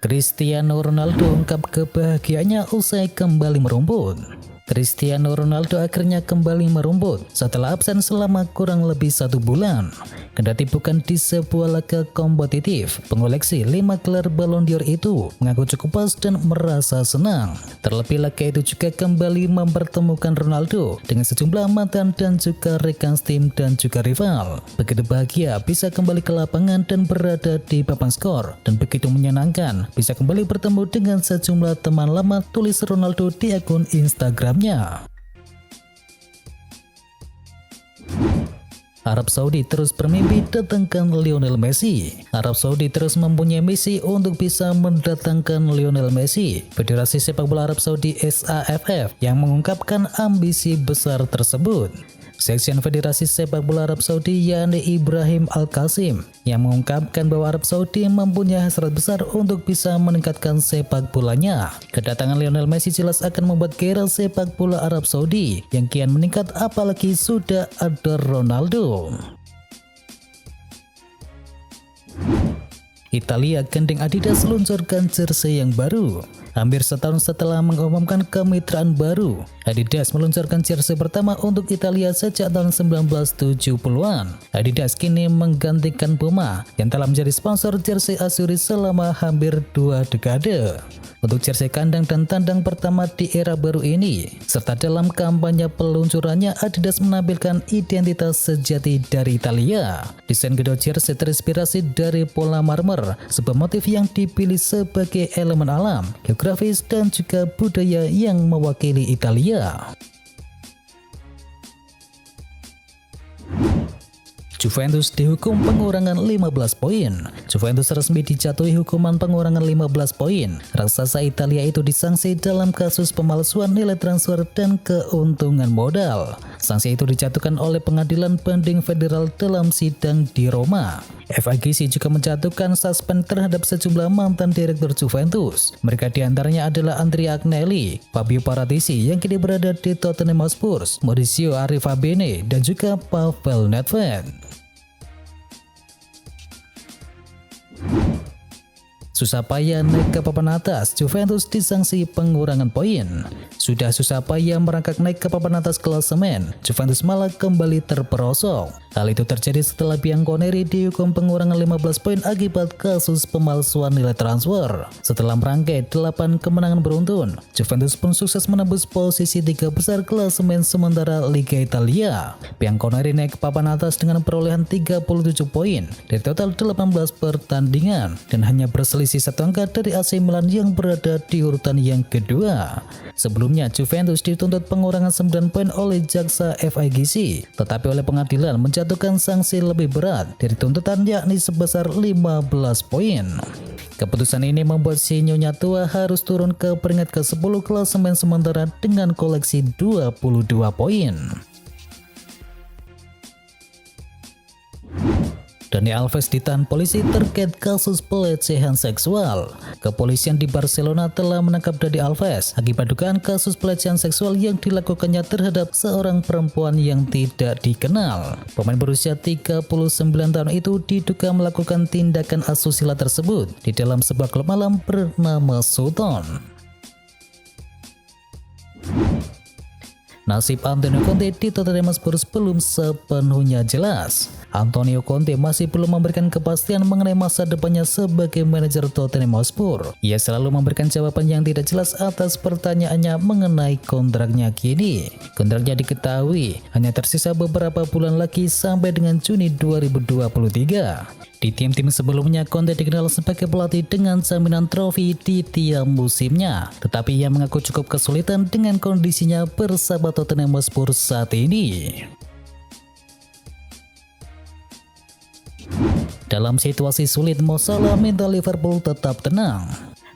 Cristiano Ronaldo ungkap kebahagiaannya usai kembali merumput. Cristiano Ronaldo akhirnya kembali merumput setelah absen selama kurang lebih 1 bulan. Kendati bukan di sebuah laga kompetitif, pengoleksi 5 gelar Ballon d'Or itu mengaku cukup puas dan merasa senang. Terlebih laga itu juga kembali mempertemukan Ronaldo dengan sejumlah mantan dan juga rekan tim dan juga rival. Begitu bahagia bisa kembali ke lapangan dan berada di papan skor, dan begitu menyenangkan bisa kembali bertemu dengan sejumlah teman lama, tulis Ronaldo di akun Instagramnya. Arab Saudi terus bermimpi datangkan Lionel Messi. Arab Saudi terus mempunyai misi untuk bisa mendatangkan Lionel Messi. Federasi Sepak Bola Arab Saudi SAFF yang mengungkapkan ambisi besar tersebut. Seksyen Federasi Sepak Bola Arab Saudi yakni Ibrahim Al-Qasim yang mengungkapkan bahwa Arab Saudi mempunyai hasrat besar untuk bisa meningkatkan sepak bolanya. Kedatangan Lionel Messi jelas akan membuat gairah sepak bola Arab Saudi yang kian meningkat, apalagi sudah ada Ronaldo. Italia gandeng Adidas luncurkan jersey yang baru. Hampir setahun setelah mengumumkan kemitraan baru, Adidas meluncurkan jersey pertama untuk Italia sejak tahun 1970-an. Adidas kini menggantikan Puma yang telah menjadi sponsor jersey Azuri selama hampir 2 dekade. Untuk jersey kandang dan tandang pertama di era baru ini, serta dalam kampanye peluncurannya, Adidas menampilkan identitas sejati dari Italia. Desain kedua jersey terinspirasi dari pola marmer, sebuah motif yang dipilih sebagai elemen alam, geografis dan juga budaya yang mewakili Italia. Juventus dihukum pengurangan 15 poin. Juventus resmi dijatuhi hukuman pengurangan 15 poin. Raksasa Italia itu disanksi dalam kasus pemalsuan nilai transfer dan keuntungan modal. Sanksi itu dijatuhkan oleh Pengadilan Banding Federal dalam sidang di Roma. FIGC juga menjatuhkan suspend terhadap sejumlah mantan direktur Juventus. Mereka diantaranya adalah Andrea Agnelli, Fabio Paratici yang kini berada di Tottenham Hotspur, Maurizio Arrivabene, dan juga Pavel Nedved. Susah payah naik ke papan atas, Juventus disanksi pengurangan poin. Sudah susah payah merangkak naik ke papan atas klasemen, Juventus malah kembali terperosok. Hal itu terjadi setelah Bianconeri dihukum pengurangan 15 poin akibat kasus pemalsuan nilai transfer. Setelah merangkai 8 kemenangan beruntun, Juventus pun sukses menembus posisi 3 besar klasemen sementara Liga Italia. Bianconeri naik ke papan atas dengan perolehan 37 poin dari total 18 pertandingan dan hanya berselisih 1 angka dari AC Milan yang berada di urutan yang kedua. Sebelumnya Juventus dituntut pengurangan 9 poin oleh jaksa FIGC, tetapi oleh pengadilan menjatuhkan sanksi lebih berat dari tuntutan, yakni sebesar 15 poin. Keputusan ini membuat si Nyonya tua harus turun ke peringkat ke-10 klasemen sementara dengan koleksi 22 poin. Dani Alves ditahan polisi terkait kasus pelecehan seksual. Kepolisian di Barcelona telah menangkap Dani Alves akibat dugaan kasus pelecehan seksual yang dilakukannya terhadap seorang perempuan yang tidak dikenal. Pemain berusia 39 tahun itu diduga melakukan tindakan asusila tersebut di dalam sebuah klub malam bernama Sutton. Nasib Antonio Conte di Tottenham Hotspur belum sepenuhnya jelas. Antonio Conte masih belum memberikan kepastian mengenai masa depannya sebagai manajer Tottenham Hotspur. Ia selalu memberikan jawaban yang tidak jelas atas pertanyaannya mengenai kontraknya kini. Kontraknya diketahui hanya tersisa beberapa bulan lagi sampai dengan Juni 2023. Di tim-tim sebelumnya, Conte dikenal sebagai pelatih dengan jaminan trofi di tiap musimnya. Tetapi ia mengaku cukup kesulitan dengan kondisinya bersama Tottenham Hotspur saat ini. Dalam situasi sulit, Mo Salah minta Liverpool tetap tenang.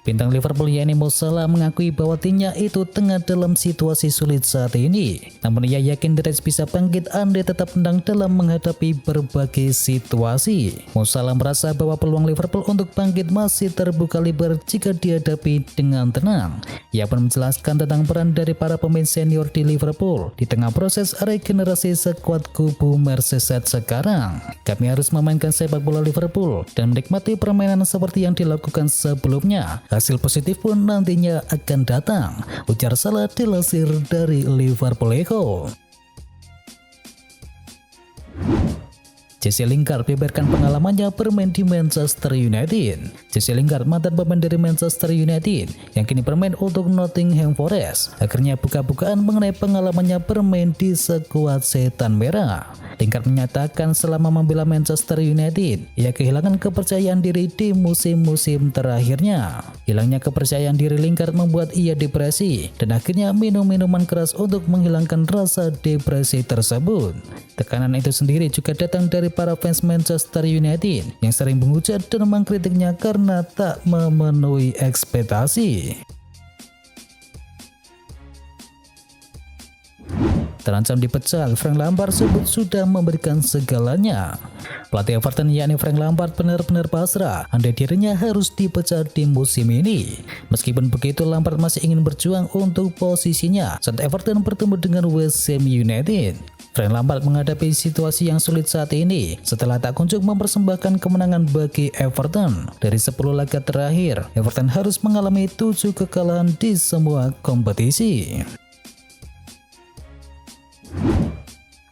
Bintang Liverpool yakni Mo Salah mengakui bahwa timnya itu tengah dalam situasi sulit saat ini. Namun ia yakin The Reds bisa bangkit andai tetap tenang dalam menghadapi berbagai situasi. Mo Salah merasa bahwa peluang Liverpool untuk bangkit masih terbuka lebar jika dihadapi dengan tenang. Ia pun menjelaskan tentang peran dari para pemain senior di Liverpool di tengah proses regenerasi skuad kubu Merseyside sekarang. Kami harus memainkan sepak bola Liverpool dan menikmati permainan seperti yang dilakukan sebelumnya. Hasil positif pun nantinya akan datang, ujar Salah dilansir dari Liverpool Echo. Jesse Lingard beberkan pengalamannya bermain di Manchester United. Jesse Lingard, mantan pemain dari Manchester United yang kini bermain untuk Nottingham Forest, akhirnya buka-bukaan mengenai pengalamannya bermain di skuad Setan Merah. Lingard menyatakan selama membela Manchester United, ia kehilangan kepercayaan diri di musim-musim terakhirnya. Hilangnya kepercayaan diri Lingard membuat ia depresi dan akhirnya minum minuman keras untuk menghilangkan rasa depresi tersebut. Tekanan itu sendiri juga datang dari para fans Manchester United yang sering menghujat dan mengkritiknya karena tak memenuhi ekspektasi. Terancam dipecat, Frank Lampard sebut sudah memberikan segalanya. Pelatih Everton yakni Frank Lampard benar-benar pasrah andai dirinya harus dipecat di musim ini. Meskipun begitu, Lampard masih ingin berjuang untuk posisinya saat Everton bertemu dengan West Ham United. Frank Lampard menghadapi situasi yang sulit saat ini setelah tak kunjung mempersembahkan kemenangan bagi Everton. Dari 10 laga terakhir, Everton harus mengalami 7 kekalahan di semua kompetisi.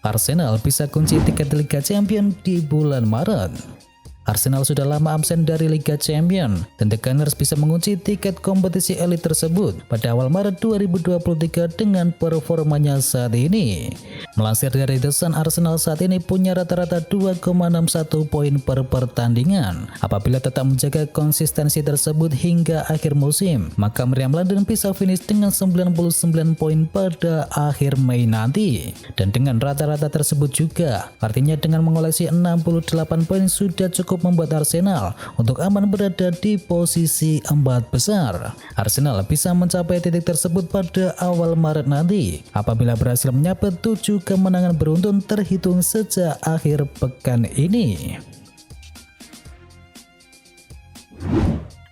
Arsenal bisa kunci tiket Liga Champions di bulan Maret. Arsenal sudah lama absen dari Liga Champions dan The Gunners bisa mengunci tiket kompetisi elit tersebut pada awal Maret 2023 dengan performanya saat ini. Melansir dari The Sun, Arsenal saat ini punya rata-rata 2,61 poin per pertandingan. Apabila tetap menjaga konsistensi tersebut hingga akhir musim, maka Meriam London bisa finish dengan 99 poin pada akhir Mei nanti. Dan dengan rata-rata tersebut juga, artinya dengan mengoleksi 68 poin sudah cukup membuat Arsenal untuk aman berada di posisi 4 besar. Arsenal bisa mencapai titik tersebut pada awal Maret nanti apabila berhasil menyabat 7 kemenangan beruntun terhitung sejak akhir pekan ini.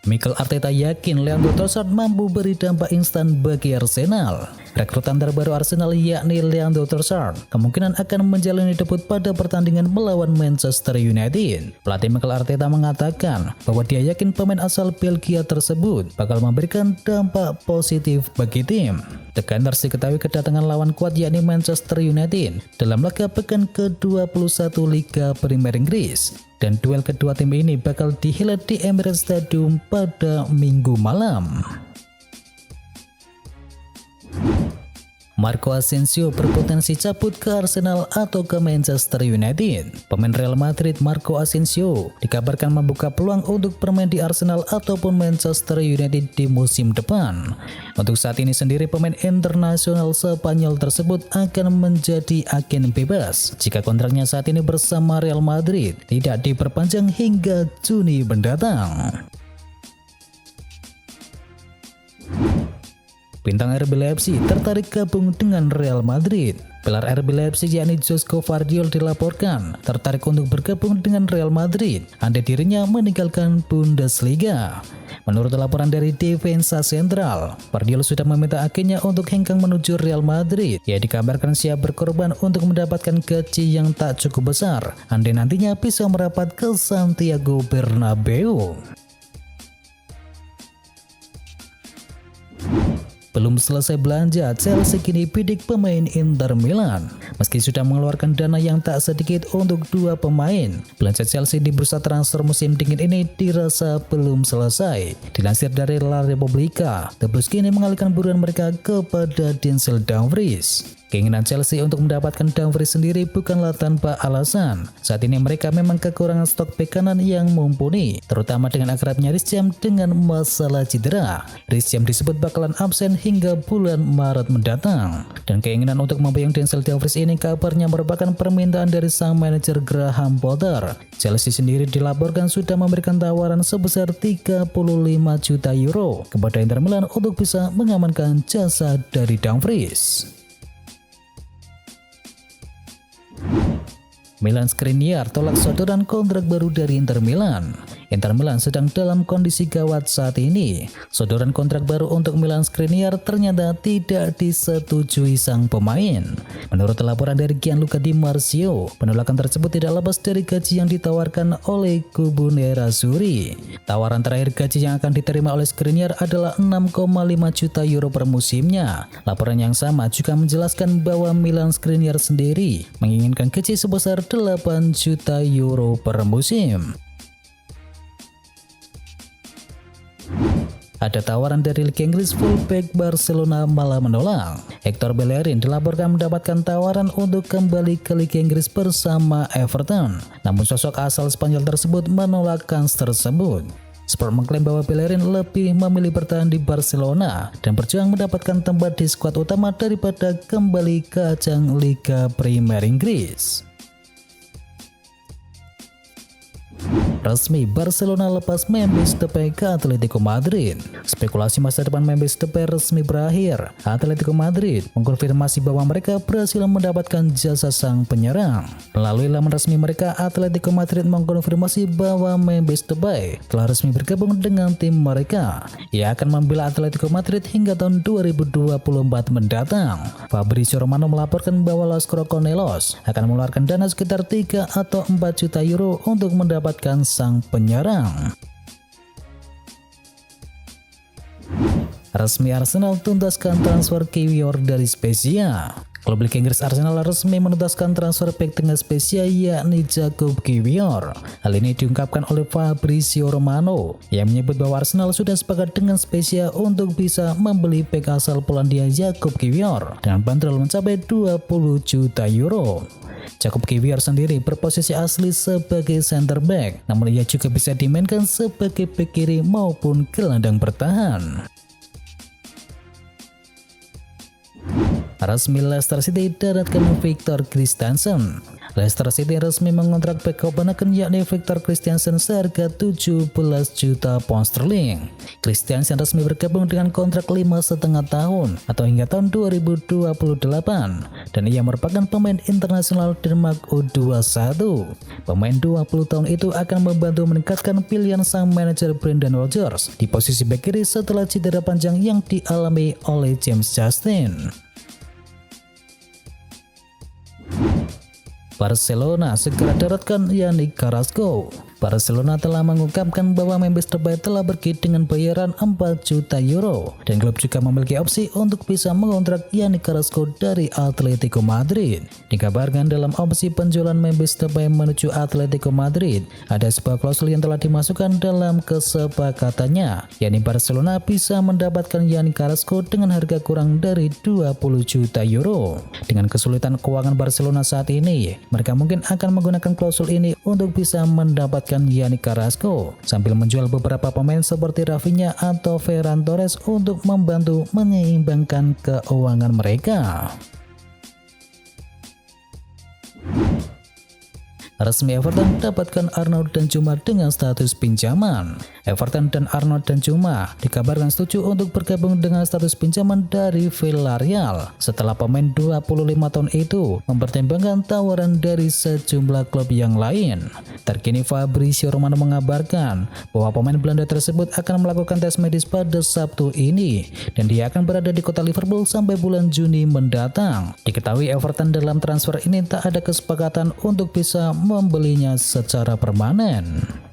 Mikel Arteta yakin Leandro Trossard mampu beri dampak instan bagi Arsenal. Rekrutan terbaru Arsenal yakni Leandro Trossard kemungkinan akan menjalani debut pada pertandingan melawan Manchester United. Pelatih Mikel Arteta mengatakan bahwa dia yakin pemain asal Belgia tersebut bakal memberikan dampak positif bagi tim. The Gunners diketahui kedatangan lawan kuat yakni Manchester United dalam laga pekan ke-21 Liga Premier Inggris. Dan duel kedua tim ini bakal dihelat di Emirates Stadium pada Minggu malam. Marco Asensio berpotensi cabut ke Arsenal atau ke Manchester United. Pemain Real Madrid Marco Asensio dikabarkan membuka peluang untuk bermain di Arsenal ataupun Manchester United di musim depan. Untuk saat ini sendiri, pemain internasional Spanyol tersebut akan menjadi agen bebas jika kontraknya saat ini bersama Real Madrid tidak diperpanjang hingga Juni mendatang. Bintang RB Leipzig tertarik gabung dengan Real Madrid. Pilar RB Leipzig yakni Josko Vardiol dilaporkan tertarik untuk bergabung dengan Real Madrid andai dirinya meninggalkan Bundesliga. Menurut laporan dari Defensa Central, Vardiol sudah meminta agennya untuk hengkang menuju Real Madrid. Ia dikabarkan siap berkorban untuk mendapatkan gaji yang tak cukup besar andai nantinya bisa merapat ke Santiago Bernabeu. Belum selesai belanja, Chelsea kini bidik pemain Inter Milan. Meski sudah mengeluarkan dana yang tak sedikit untuk 2 pemain, belanja Chelsea di bursa transfer musim dingin ini dirasa belum selesai. Dilansir dari La Repubblica, The Blues kini mengalihkan buruan mereka kepada Denzel Dumfries. Keinginan Chelsea untuk mendapatkan Dumfries sendiri bukanlah tanpa alasan. Saat ini mereka memang kekurangan stok bek kanan yang mumpuni, terutama dengan akrabnya Reece James dengan masalah cedera. Reece James disebut bakalan absen hingga bulan Maret mendatang. Dan keinginan untuk memboyong Denzel Dumfries ini kabarnya merupakan permintaan dari sang manajer Graham Potter. Chelsea sendiri dilaporkan sudah memberikan tawaran sebesar 35 juta euro kepada Inter Milan untuk bisa mengamankan jasa dari Dumfries. Milan Skriniar tolak sodoran kontrak baru dari Inter Milan. Inter Milan sedang dalam kondisi gawat saat ini. Sodoran kontrak baru untuk Milan Skriniar ternyata tidak disetujui sang pemain. Menurut laporan dari Gianluca Di Marzio, penolakan tersebut tidak lepas dari gaji yang ditawarkan oleh kubu Nerazzurri. Tawaran terakhir gaji yang akan diterima oleh Skriniar adalah 6,5 juta euro per musimnya. Laporan yang sama juga menjelaskan bahwa Milan Skriniar sendiri menginginkan gaji sebesar 8 juta euro per musim. Ada tawaran dari Liga Inggris, fullback Barcelona malah menolak. Hector Bellerin dilaporkan mendapatkan tawaran untuk kembali ke Liga Inggris bersama Everton. Namun sosok asal Spanyol tersebut menolak kans tersebut. Spurs mengklaim bahwa Bellerin lebih memilih bertahan di Barcelona dan berjuang mendapatkan tempat di skuad utama daripada kembali ke ajang Liga Premier Inggris. Resmi, Barcelona lepas Memphis Depay ke Atletico Madrid. Spekulasi masa depan Memphis Depay resmi berakhir. Atletico Madrid mengkonfirmasi bahwa mereka berhasil mendapatkan jasa sang penyerang. Melalui laman resmi mereka, Atletico Madrid mengkonfirmasi bahwa Memphis Depay telah resmi bergabung dengan tim mereka. Ia akan membela Atletico Madrid hingga tahun 2024 mendatang. Fabrizio Romano melaporkan bahwa Los Crocodilos akan mengeluarkan dana sekitar 3 atau 4 juta euro untuk mendapatkan sang penyerang. Resmi, Arsenal tuntaskan transfer Kiwior dari Spezia. Klub Liga Inggris Arsenal resmi menuntaskan transfer bek tengah Spezia yakni Jakub Kiwior. Hal ini diungkapkan oleh Fabrizio Romano yang menyebut bahwa Arsenal sudah sepakat dengan Spezia untuk bisa membeli bek asal Polandia Jakub Kiwior dengan bandrol mencapai 20 juta euro. Jakub Kiwior sendiri berposisi asli sebagai center back, namun ia juga bisa dimainkan sebagai bek kiri maupun gelandang bertahan. Resmi, Leicester City daratkan Victor Christensen. Leicester City resmi mengontrak bek Copenhagen yakni Victor Christensen seharga 17 juta pound sterling. Christensen resmi bergabung dengan kontrak 5,5 tahun atau hingga tahun 2028 dan ia merupakan pemain internasional Denmark U21. Pemain 20 tahun itu akan membantu meningkatkan pilihan sang manajer Brendan Rodgers di posisi bek kiri setelah cedera panjang yang dialami oleh James Justin. Barcelona segera daratkan Yannick Carrasco. Barcelona telah mengungkapkan bahwa Memphis Depay telah pergi dengan bayaran 4 juta euro dan klub juga memiliki opsi untuk bisa mengontrak Yannick Carrasco dari Atletico Madrid. Dikabarkan dalam opsi penjualan Memphis Depay menuju Atletico Madrid, ada sebuah klausul yang telah dimasukkan dalam kesepakatannya, yakni Barcelona bisa mendapatkan Yannick Carrasco dengan harga kurang dari 20 juta euro. Dengan kesulitan keuangan Barcelona saat ini, mereka mungkin akan menggunakan klausul ini untuk bisa mendapatkan Yannick Carrasco sambil menjual beberapa pemain seperti Rafinha atau Ferran Torres untuk membantu menyeimbangkan keuangan mereka. Resmi, Everton dapatkan Arnaud Danjuma dengan status pinjaman. Everton dan Arnaud Danjuma dikabarkan setuju untuk bergabung dengan status pinjaman dari Villarreal setelah pemain 25 tahun itu mempertimbangkan tawaran dari sejumlah klub yang lain. Terkini Fabrizio Romano mengabarkan bahwa pemain Belanda tersebut akan melakukan tes medis pada Sabtu ini dan dia akan berada di kota Liverpool sampai bulan Juni mendatang. Diketahui Everton dalam transfer ini tak ada kesepakatan untuk bisa membelinya secara permanen.